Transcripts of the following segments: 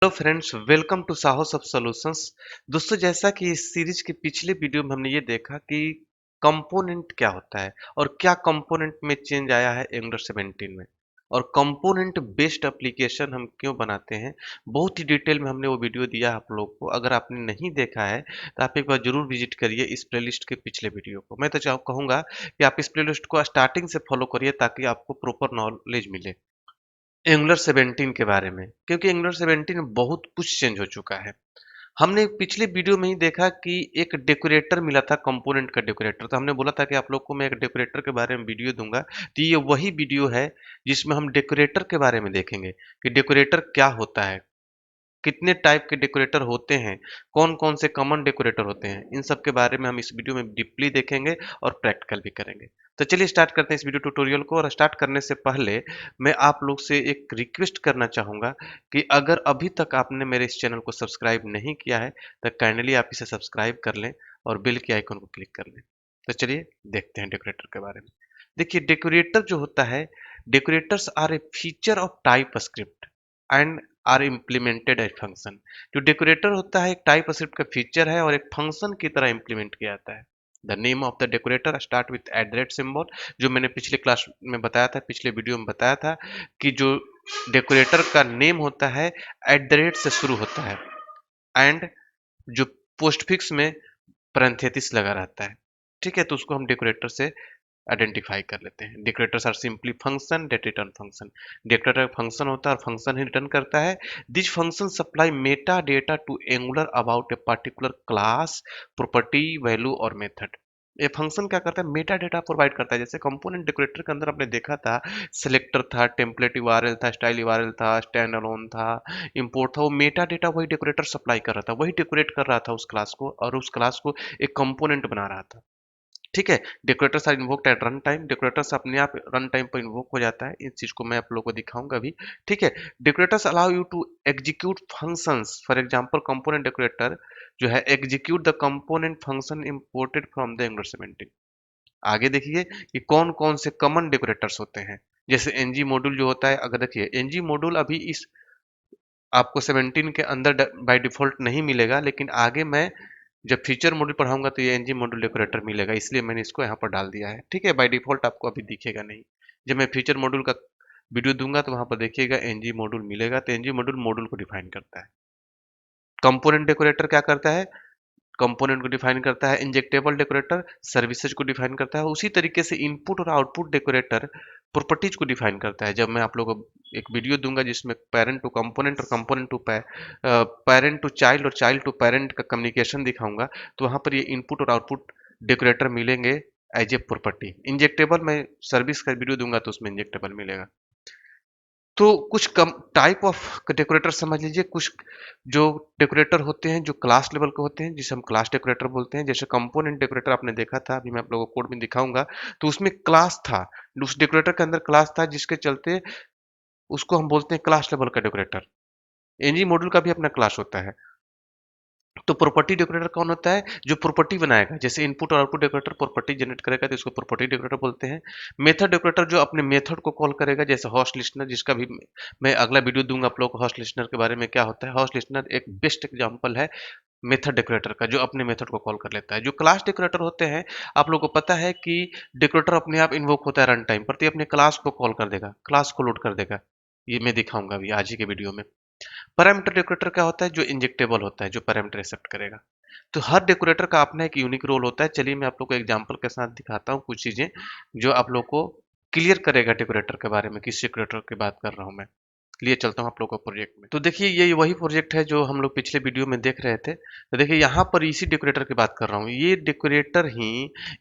Hello friends, welcome to Saho Sab solutions. दोस्तों, जैसा कि इस सीरीज के पिछले वीडियो में हमने ये देखा कि कंपोनेंट क्या होता है और क्या कंपोनेंट में चेंज आया है एंगुलर 17 में, और कंपोनेंट बेस्ड एप्लीकेशन हम क्यों बनाते हैं। बहुत ही डिटेल में हमने वो वीडियो दिया आप लोग को। अगर आपने नहीं देखा है तो आप एक बार जरूर विजिट करिए इस प्लेलिस्ट के पिछले वीडियो को। मैं तो कहूँगा कि आप इस प्लेलिस्ट को स्टार्टिंग से फॉलो करिए ताकि आपको प्रॉपर नॉलेज मिले एंगुलर 17 के बारे में, क्योंकि एंगुलर 17 में बहुत कुछ चेंज हो चुका है। हमने पिछले वीडियो में ही देखा कि एक डेकोरेटर मिला था, कंपोनेंट का डेकोरेटर। तो हमने बोला था कि आप लोग को मैं एक डेकोरेटर के बारे में वीडियो दूंगा। तो ये वही वीडियो है जिसमें हम डेकोरेटर के बारे में देखेंगे कि डेकोरेटर क्या होता है, कितने टाइप के डेकोरेटर होते हैं, कौन-कौन से कॉमन डेकोरेटर होते हैं। इन सब के बारे में हम इस वीडियो में डीपली देखेंगे और प्रैक्टिकल भी करेंगे। तो चलिए स्टार्ट करते हैं इस वीडियो ट्यूटोरियल को। और स्टार्ट करने से पहले मैं आप लोग से एक रिक्वेस्ट करना चाहूँगा कि अगर अभी तक आपने मेरे इस चैनल को सब्सक्राइब नहीं किया है, तो काइंडली आप इसे सब्सक्राइब कर लें और बेल के आइकन को क्लिक कर लें। तो चलिए देखते हैं डेकोरेटर के बारे में। देखिए, डेकोरेटर जो होता है, decorators are a feature of TypeScript and are implemented as function. जो डेकोरेटर होता है एक टाइप स्क्रिप्ट का फीचर है और एक फंक्शन की तरह इम्प्लीमेंट किया जाता है। The name of the decorator start with at symbol. जो मैंने पिछले क्लास में बताया था, पिछले वीडियो में बताया था कि जो डेकोरेटर का नेम होता है @ से शुरू होता है एंड जो पोस्टफिक्स में पैरेंथेसिस लगा रहता है। ठीक है, तो उसको हम डेकोरेटर से आइडेंटिफाई कर लेते हैं। Decorators are simply function that return function. Decorator function होता है और फंक्शन ही रिटर्न करता है। This function supply meta data to Angular about a particular class, property, value और मेथड। ये फंक्शन क्या करता है, मेटा डेटा प्रोवाइड करता है। जैसे कंपोनेंट डेकोरेटर के अंदर आपने देखा था, सिलेक्टर था, टेम्पलेट यूआरएल था, स्टाइल यूआरएल था, स्टैंड अलोन था, इंपोर्ट था। वो मेटा डेटा वही डेकोरेटर सप्लाई कर रहा था, वही डेकोरेट कर रहा था उस क्लास को, और उस क्लास को एक कंपोनेंट बना रहा था। ठीक है, decorators are invoked at run time. Decorators अपने आप रन टाइम पर इन्वोक हो जाता है। इस चीज को मैं आप लोगों को दिखाऊंगा अभी। ठीक है, decorators allow you to execute functions. For example, component decorator जो है execute the component function imported from the Angular 17। आगे देखिए कि कौन कौन से कॉमन डेकोरेटर्स होते हैं। जैसे एनजी मॉड्यूल जो होता है, अगर देखिए एनजी मॉड्यूल अभी इस आपको 17 के अंदर बाय डिफॉल्ट नहीं मिलेगा, लेकिन आगे मैं जब फीचर मॉड्यूल पढ़ाऊंगा तो ये एनजी मॉड्यूल डेकोरेटर मिलेगा, इसलिए मैंने इसको यहाँ पर डाल दिया है। ठीक है, बाय डिफॉल्ट आपको अभी दिखेगा नहीं। जब मैं फीचर मॉड्यूल का वीडियो दूंगा तो वहां पर देखिएगा एनजी मॉड्यूल मिलेगा। तो एनजी मॉड्यूल मॉड्यूल को डिफाइन करता है। कंपोनेंट डेकोरेटर क्या करता है, कंपोनेंट को डिफाइन करता है। इंजेक्टेबल डेकोरेटर सर्विसेज को डिफाइन करता है। उसी तरीके से इनपुट और आउटपुट डेकोरेटर प्रॉपर्टीज को डिफाइन करता है। जब मैं आप लोगों को एक वीडियो दूंगा जिसमें पेरेंट टू कंपोनेंट और component to parent to child और चाइल्ड टू पेरेंट का कम्युनिकेशन दिखाऊंगा, तो वहां पर ये इनपुट और आउटपुट डेकोरेटर मिलेंगे एज ए प्रॉपर्टी। इंजेक्टेबल में सर्विस का वीडियो दूंगा तो उसमें इंजेक्टेबल मिलेगा। तो कुछ कम टाइप ऑफ डेकोरेटर समझ लीजिए। कुछ जो डेकोरेटर होते हैं जो क्लास लेवल के होते हैं, जिसे हम क्लास डेकोरेटर बोलते हैं। जैसे कंपोनेंट डेकोरेटर आपने देखा था, अभी मैं आप लोगों को कोड में दिखाऊंगा। तो उसमें क्लास था, उस डेकोरेटर के अंदर क्लास था, जिसके चलते उसको हम बोलते हैं क्लास लेवल का डेकोरेटर। एनजी मॉड्यूल का भी अपना क्लास होता है। तो प्रॉपर्टी डेकोरेटर कौन होता है, जो प्रॉपर्टी बनाएगा। जैसे इनपुट और आउटपुट डेकोरेटर प्रॉपर्टी जनरेट करेगा तो इसको प्रॉपर्टी डेकोरेटर बोलते हैं। मेथड डेकोरेटर जो अपने मेथड को कॉल करेगा, जैसे हॉस्ट लिस्टनर, जिसका भी मैं अगला वीडियो दूंगा आप लोग को हॉस्ट लिस्टनर के बारे में क्या होता है। हॉस्ट लिस्टनर एक बेस्ट एग्जांपल है मेथड डेकोरेटर का, जो अपने मेथड को कॉल कर लेता है। जो क्लास डेकोरेटर होते हैं, आप लोगों को पता है कि डेकोरेटर अपने आप इन्वोक होता है रन टाइम पर, तो ये अपने क्लास को कॉल कर देगा, क्लास को लोड कर देगा। ये मैं दिखाऊंगा अभी आज ही के वीडियो में। पैरामीटर डेकोरेटर क्या होता है, जो इंजेक्टेबल होता है, जो पैरामीटर एक्सेप्ट करेगा। तो हर डेकोरेटर का अपना एक यूनिक रोल होता है। चलिए मैं आप लोग को एग्जांपल के साथ दिखाता हूँ कुछ चीजें जो आप लोग को क्लियर करेगा डेकोरेटर के बारे में, किस डेकोरेटर की बात कर रहा हूँ मैं। लिए चलता हूँ आप लोगों को प्रोजेक्ट में। तो देखिए ये वही प्रोजेक्ट है जो हम लोग पिछले वीडियो में देख रहे थे। तो देखिए यहाँ पर इसी डेकोरेटर की बात कर रहा हूँ। ये डेकोरेटर ही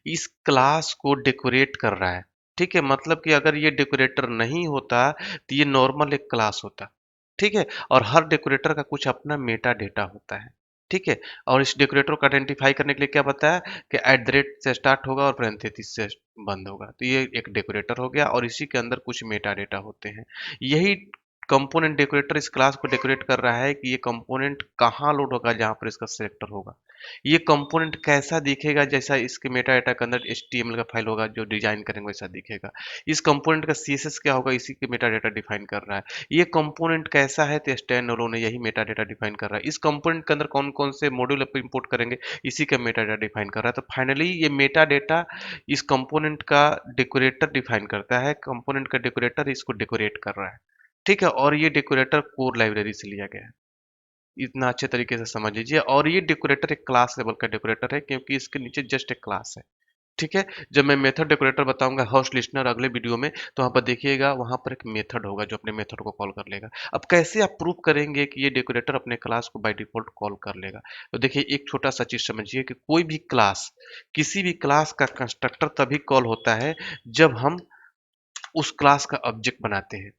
इस क्लास को डेकोरेट कर रहा है। ठीक है, मतलब कि अगर ये डेकोरेटर नहीं होता तो ये नॉर्मल एक क्लास होता। ठीक है, और हर डेकोरेटर का कुछ अपना मेटा डेटा होता है। ठीक है, और इस डेकोरेटर को आइडेंटिफाई करने के लिए क्या बताया कि @ से स्टार्ट होगा और पैरेंथेसिस से बंद होगा। तो ये एक डेकोरेटर हो गया और इसी के अंदर कुछ मेटा डेटा होते हैं। यही कंपोनेंट डेकोरेटर इस क्लास को डेकोरेट कर रहा है कि ये कंपोनेंट कहाँ लोड होगा जहाँ पर इसका सिलेक्टर होगा। ये कंपोनेंट कैसा दिखेगा, जैसा इसके मेटा डेटा के अंदर एचटीएमएल का फाइल होगा जो डिजाइन करेंगे वैसा दिखेगा। इस कंपोनेंट का सीएसएस क्या होगा, इसी के मेटा डेटा डिफाइन कर रहा है। ये कंपोनेंट कैसा है तो स्टैंड अलोन है, यही मेटा डेटा डिफाइन कर रहा है। इस कंपोनेंट के अंदर कौन कौन से मॉड्यूल इंपोर्ट करेंगे, इसी का मेटा डेटा डिफाइन कर रहा है। तो फाइनली ये मेटा डेटा इस कंपोनेंट का डेकोरेटर डिफाइन करता है। कंपोनेंट का डेकोरेटर इसको डेकोरेट कर रहा है, ठीक है। और ये डेकोरेटर कोर लाइब्रेरी से लिया गया है, इतना अच्छे तरीके से समझ लीजिए। और ये डेकोरेटर एक क्लास लेवल का डेकोरेटर है, क्योंकि इसके नीचे जस्ट एक क्लास है, ठीक है। जब मैं मेथड डेकोरेटर बताऊंगा होस्ट लिस्टनर अगले वीडियो में, तो वहां पर देखिएगा, वहां पर एक मेथड होगा जो अपने मेथड को कॉल कर लेगा। अब कैसे आप प्रूव करेंगे कि ये डेकोरेटर अपने क्लास को बाय डिफॉल्ट कॉल कर लेगा? तो देखिए, एक छोटा सा चीज समझिए कि कोई भी क्लास, किसी भी क्लास का कंस्ट्रक्टर तभी कॉल होता है जब हम उस क्लास का ऑब्जेक्ट बनाते हैं,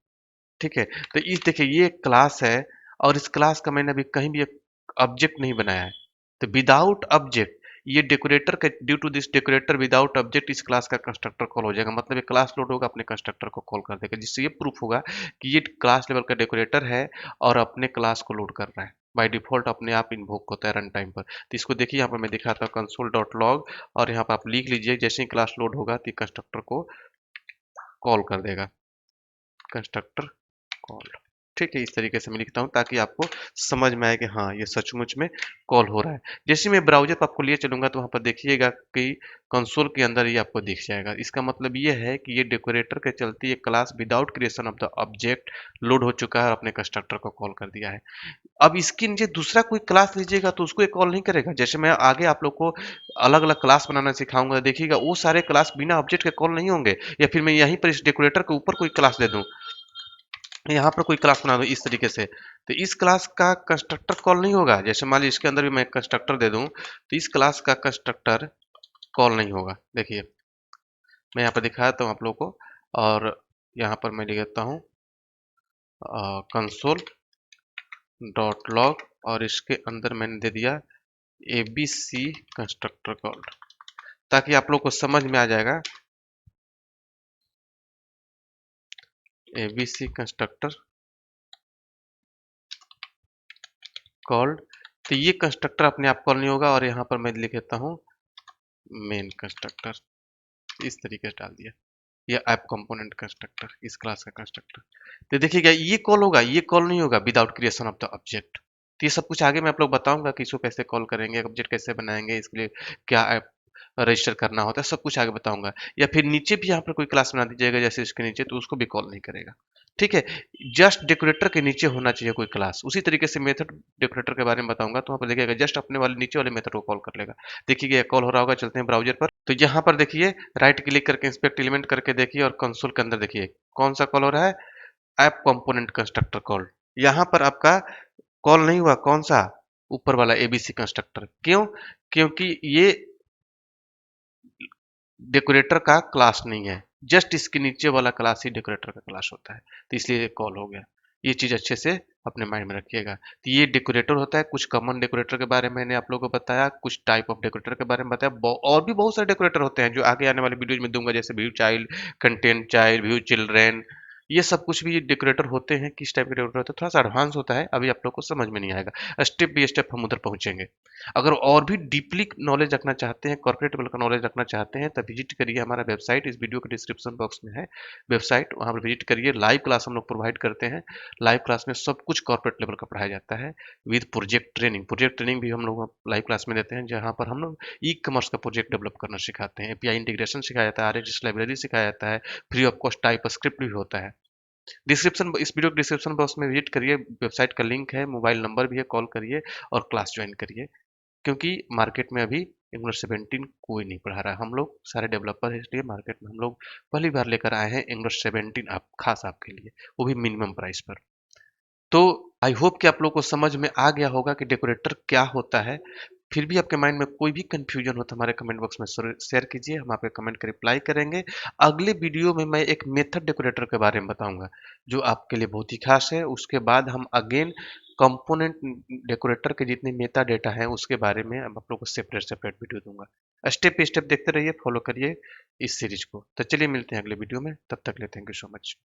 ठीक है। तो इस देखिए, ये एक क्लास है और इस क्लास का मैंने अभी कहीं भी एक ऑब्जेक्ट नहीं बनाया है। तो विदाउट ऑब्जेक्ट, ये डेकोरेटर का, due to this decorator without object इस क्लास का कंस्ट्रक्टर कॉल हो जाएगा। मतलब ये क्लास लोड होगा, अपने कंस्ट्रक्टर को कॉल कर देगा, जिससे ये प्रूफ होगा कि ये क्लास लेवल का डेकोरेटर है और अपने क्लास को लोड कर रहा है। बाय डिफॉल्ट अपने आप इन्वोक होता है रन टाइम पर। तो इसको देखिए, यहाँ पर मैं दिखाता हूँ कंसोल डॉट लॉग, और यहाँ पर आप लिख लीजिए, जैसे ही क्लास लोड होगा तो कंस्ट्रक्टर को कॉल कर देगा, कंस्ट्रक्टर कॉल, ठीक है। इस तरीके से मैं लिखता हूँ ताकि आपको समझ में आए कि हाँ, ये सचमुच में कॉल हो रहा है। जैसे मैं ब्राउजर पर आपको लिए चलूंगा तो वहां पर देखिएगा कि कंसोल के अंदर ये आपको दिख जाएगा। इसका मतलब ये है कि ये डेकोरेटर के चलते ये class without creation of the object load हो चुका है और अपने कंस्ट्रक्टर को कॉल कर दिया है। अब इसके नीचे दूसरा कोई क्लास लीजिएगा तो उसको ये कॉल नहीं करेगा। जैसे मैं आगे आप लोग को अलग अलग क्लास बनाना सिखाऊंगा, देखिएगा वो सारे क्लास बिना ऑब्जेक्ट के कॉल नहीं होंगे। या फिर मैं यहीं पर इस डेकोरेटर के ऊपर कोई क्लास दे दूं, यहाँ पर कोई क्लास बना दो इस तरीके से, तो इस क्लास का कंस्ट्रक्टर कॉल नहीं होगा। जैसे मान लीजिए इसके अंदर भी मैं कंस्ट्रक्टर दे दूं तो इस क्लास का कंस्ट्रक्टर कॉल नहीं होगा। देखिए, मैं यहाँ पर दिखाता हूँ आप लोग को, और यहाँ पर मैं लिख देता हूँ कंसोल डॉट लॉग, और इसके अंदर मैंने दे दिया एबीसी कंस्ट्रक्टर कॉल, ताकि आप लोग को समझ में आ जाएगा। एबीसी कंस्ट्रक्टर कॉल्ड, तो ये कंस्ट्रक्टर अपने आप कॉल नहीं होगा। और यहाँ पर मैं लिख देता हूँ मेन कंस्ट्रक्टर, इस तरीके से डाल दिया, ये ऐप कंपोनेंट कंस्ट्रक्टर, इस क्लास का कंस्ट्रक्टर। तो देखिएगा, ये कॉल होगा, ये कॉल नहीं होगा without creation of the object. तो ये सब कुछ आगे मैं आप लोग बताऊंगा कि इसको कैसे कॉल करेंगे, ऑब्जेक्ट कैसे बनाएंगे, इसके लिए क्या ऐप रजिस्टर करना होता है, सब कुछ आगे बताऊंगा। या फिर नीचे भी यहाँ पर कोई क्लास बना दीजिएगा जैसे इसके नीचे, तो उसको भी कॉल नहीं करेगा, ठीक है। जस्ट डेकोरेटर के नीचे होना चाहिए कोई क्लास। उसी तरीके से मेथड डेकोरेटर के बारे में बताऊंगा, तो वहाँ पर देखिएगा जस्ट अपने वाले नीचे वाले मेथड को कॉल कर लेगा। देखिए, ये कॉल हो रहा होगा। चलते हैं ब्राउजर पर, तो यहाँ पर देखिए, राइट क्लिक करके इंस्पेक्ट एलिमेंट करके देखिए, और कंसोल के अंदर देखिए कौन सा कॉल हो रहा है, ऐप कंपोनेंट कंस्ट्रक्टर कॉल। यहाँ पर आपका कॉल नहीं हुआ, कौन सा, ऊपर वाला एबीसी कंस्ट्रक्टर। क्यों? क्योंकि ये डेकोरेटर का क्लास नहीं है, जस्ट इसके नीचे वाला क्लास ही डेकोरेटर का क्लास होता है, तो इसलिए कॉल हो गया। ये चीज अच्छे से अपने माइंड में रखिएगा। तो ये डेकोरेटर होता है। कुछ कॉमन डेकोरेटर के बारे में मैंने आप लोगों को बताया, कुछ टाइप ऑफ डेकोरेटर के बारे में बताया, और भी बहुत सारे डेकोरेटर होते हैं जो आगे आने वाले वीडियोज में दूंगा, जैसे view child, content child, view children, ये सब कुछ भी डेकोरेटर होते हैं। किस टाइप के डेकोरेटर होते हैं, थोड़ा सा एडवांस होता है, अभी आप लोग को समझ में नहीं आएगा, स्टेप बाई स्टेप हम उधर पहुंचेंगे। अगर और भी डीपली नॉलेज रखना चाहते हैं, कॉर्पोरेट लेवल का नॉलेज रखना चाहते हैं, तब विजिट करिए हमारा वेबसाइट, इस वीडियो के डिस्क्रिप्शन बॉक्स में है वेबसाइट, वहां पर विजिट करिए। लाइव क्लास हम लोग प्रोवाइड करते हैं। लाइव क्लास में सब कुछ कॉर्पोरेट लेवल का पढ़ाया जाता है with project training. Project training भी हम लोग लाइव क्लास में देते हैं, जहां पर हम लोग ई कॉमर्स का प्रोजेक्ट डेवलप करना सिखाते हैं, एपीआई इंटीग्रेशन सिखाया जाता है, आरएसएस लाइब्रेरी सिखाया जाता है, free of cost type script भी होता है। डिस्क्रिप्शन, इस वीडियो के डिस्क्रिप्शन बॉक्स में विजिट करिए, वेबसाइट का लिंक है, मोबाइल नंबर भी है, कॉल करिए और क्लास ज्वाइन करिए। क्योंकि मार्केट में अभी एंगुलर 17 कोई नहीं पढ़ा रहा है, हम लोग सारे डेवलपर है, इसलिए मार्केट में हम लोग पहली बार लेकर आए हैं एंगुलर 17 आप खास आपके लिए, वो भी मिनिमम प्राइस पर। तो आई होप कि आप लोग को समझ में आ गया होगा कि डेकोरेटर क्या होता है। फिर भी आपके माइंड में कोई भी कंफ्यूजन हो तो हमारे कमेंट बॉक्स में शेयर कीजिए, हम आपके कमेंट का रिप्लाई करेंगे। अगले वीडियो में मैं एक मेथड डेकोरेटर के बारे में बताऊंगा जो आपके लिए बहुत ही खास है। उसके बाद हम अगेन कंपोनेंट डेकोरेटर के जितने मेटा डेटा हैं उसके बारे में अब आप लोग को सेपरेट सेपरेट वीडियो दूंगा। स्टेप बाई स्टेप देखते रहिए, फॉलो करिए इस सीरीज को। तो चलिए मिलते हैं अगले वीडियो में, तब तक ले थैंक यू सो मच।